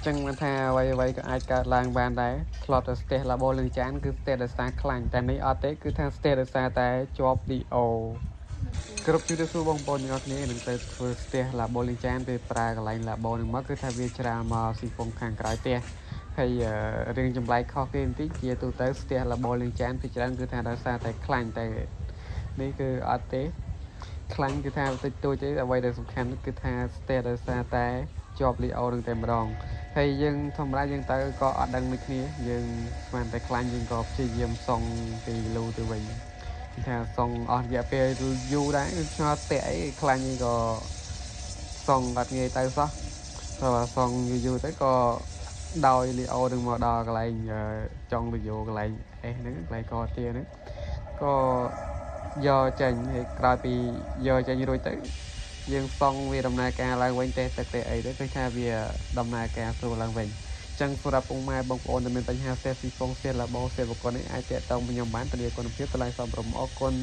ចឹងមិនថាអ្វីក៏អាចកើតឡើងបានដែរធ្លាប់តែស្ទះឡាបូលឹងចានគឺស្ទះដោយសារខ្លាញ់តែនេះអត់ទេគឺថាស្ទះដោយសារតែជាប់ឌីអូគ្រប់ជម្រាបសួរបងប្អូនទាំងអស់គ្នានឹងទៅធ្វើស្ទះឡាបូលឹងចានពេលប្រើកន្លែងឡាបូនឹងមកគឺថាវាច្រើនមកស៊ីហ្វុងខាងក្រោយផ្ទះហើយរឿងចម្លែកខុសគេបន្តិចជាទូទៅស្ទះឡាបូលឹងចានពីច្រើនគឺថាដោយសារតែខ្លាញ់តែនេះគឺអត់ទេខ្លាញ់គឺថាតិចតួចទេអ្វីដែលសំខាន់គឺថាស្ទះដោយសារតែជាប់លីអូនឹងតែម្ដងហើយយើងធម្មតាយើងទៅក៏អត់ដឹងដូចគ្នាយើងស្មានតែខ្លាញ់យើងក៏ព្យាយាមសង់ពីលូទៅវិញថាសង់អស់រយៈពេលយូរដែរឆ្ងល់តាក់អីខ្លាញ់នេះក៏សង់អត់ងាយទៅសោះព្រោះសង់យូរទៅក៏ដោយលីអូនឹងមកដល់កន្លែងចុងវីដេអូកន្លែងអេសហ្នឹងកន្លែងកទាហ្នឹងក៏យកចេញហើយក្រោយពីយកចេញរួចទៅយើងសង់វាដំណើរការឡើងវិញទេទឹកទេអីទៅគឺថាវាដំណើរការស្រួលឡើងវិញចឹងសម្រាប់ពុកម៉ែបងប្អូនដែលមានបញ្ហាស្ទះស៊ីហ្វុងស្ទះឡាបូស្ទះបកុននេះអាចតាក់ទងខ្ញុំបានពលាគុណភាពតម្លៃសមរម្យអរគុណ